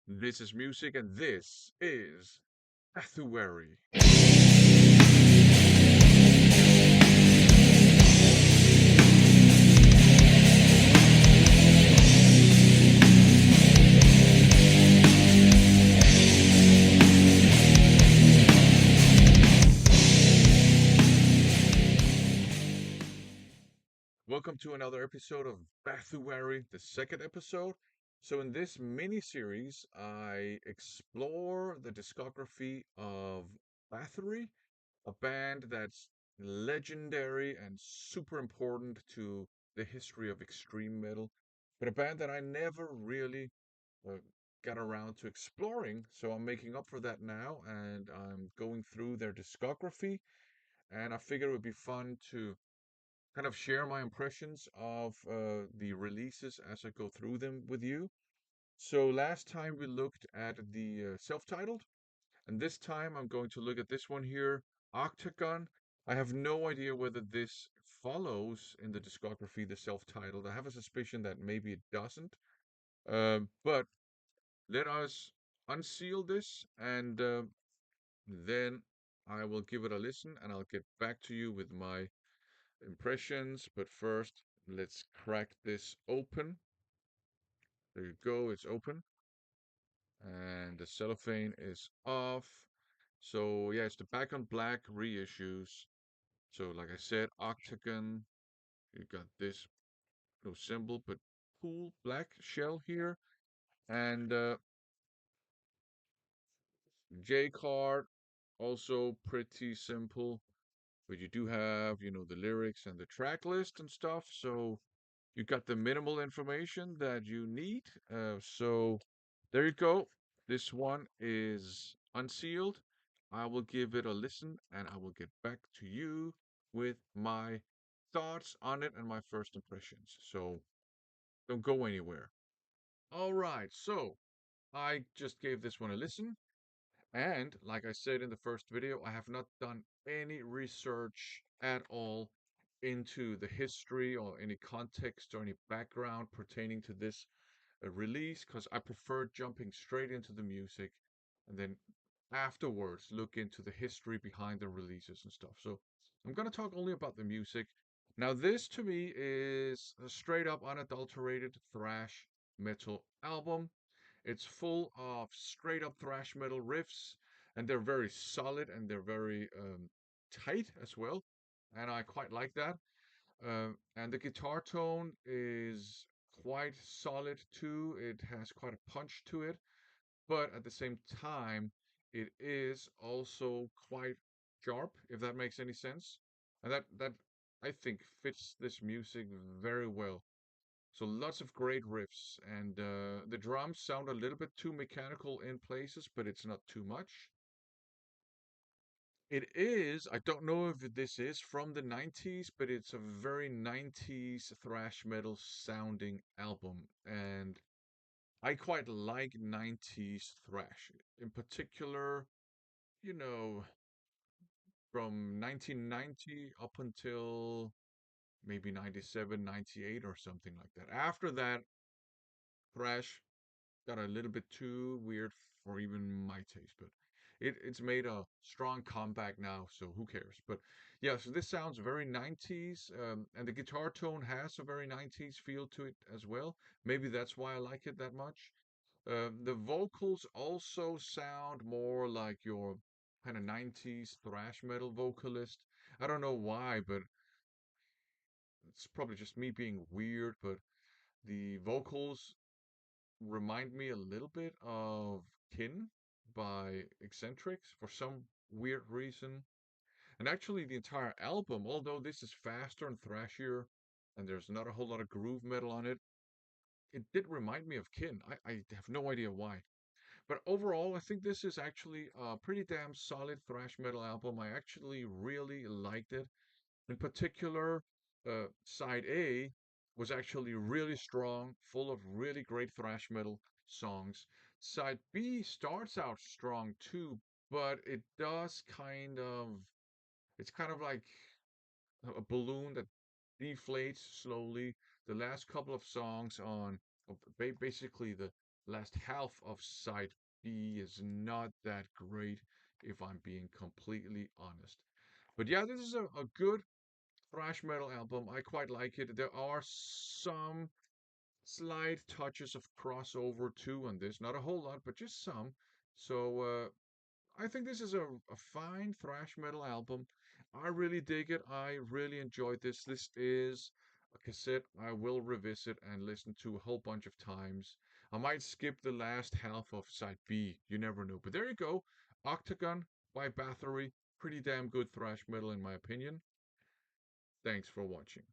This is music, and this is Bathuary. Welcome to another episode of Bathuary, the second episode. So, in this mini series, I explore the discography of Bathory, a band that's legendary and super important to the history of extreme metal, but a band that I never really uh, got around to exploring. So, I'm making up for that now and I'm going through their discography. And I figured it would be fun to kind of share my impressions of the releases as I go through them with you. So last time we looked at the self-titled, and this time I'm going to look at this one here, Octagon. I have no idea whether this follows in the discography the self-titled. I have a suspicion that maybe it doesn't. But let us unseal this and then I will give it a listen and I'll get back to you with my impressions. But first, let's crack this open. There you go, it's open. And the cellophane is off. So, yeah, it's the back on black reissues. So, like I said, Octagon, you got this no symbol, but cool black shell here. And J card, also pretty simple. But you do have, the lyrics and the track list and stuff. So, you got the minimal information that you need. So there you go. This one is unsealed. I will give it a listen and I will get back to you with my thoughts on it and my first impressions. So don't go anywhere. All right. So I just gave this one a listen. And like I said in the first video, I have not done any research at all into the history or any context or any background pertaining to this release because I prefer jumping straight into the music and then afterwards look into the history behind the releases and stuff. So I'm going to talk only about the music. Now, this to me is a straight up unadulterated thrash metal album. It's full of straight up thrash metal riffs, and they're very solid and they're very tight as well. And I quite like that. And the guitar tone is quite solid too. It has quite a punch to it, but at the same time, it is also quite sharp, if that makes any sense. And that I think fits this music very well. So lots of great riffs, and the drums sound a little bit too mechanical in places, but it's not too much. It is, I don't know if this is from the 90s, but it's a very 90s thrash metal sounding album. And I quite like 90s thrash. In particular, you know, from 1990 up until maybe 97, 98 or something like that. After that, thrash got a little bit too weird for even my taste, but it's made a strong comeback now, so who cares? But yeah, so this sounds very 90s, and the guitar tone has a very 90s feel to it as well. Maybe that's why I like it that much. The vocals also sound more like your kind of 90s thrash metal vocalist. I don't know why, but it's probably just me being weird, but the vocals remind me a little bit of Kin by Eccentrics for some weird reason. And actually, the entire album, although this is faster and thrashier, and there's not a whole lot of groove metal on it, it did remind me of Kin. I have no idea why. But overall, I think this is actually a pretty damn solid thrash metal album. I actually really liked it. In particular, side A was actually really strong, full of really great thrash metal songs. Side B starts out strong too, but it does it's kind of like a balloon that deflates slowly. The last couple of songs on basically last half of side B is not that great, if I'm being completely honest. But yeah, this is a good thrash metal album. I quite like it. There are some slight touches of crossover too on this. Not a whole lot, but just some. So I think this is a fine thrash metal album. I really dig it. I really enjoyed this. This is a cassette I will revisit and listen to a whole bunch of times. I might skip the last half of side B. You never know. But there you go. Octagon by Bathory. Pretty damn good thrash metal in my opinion. Thanks for watching.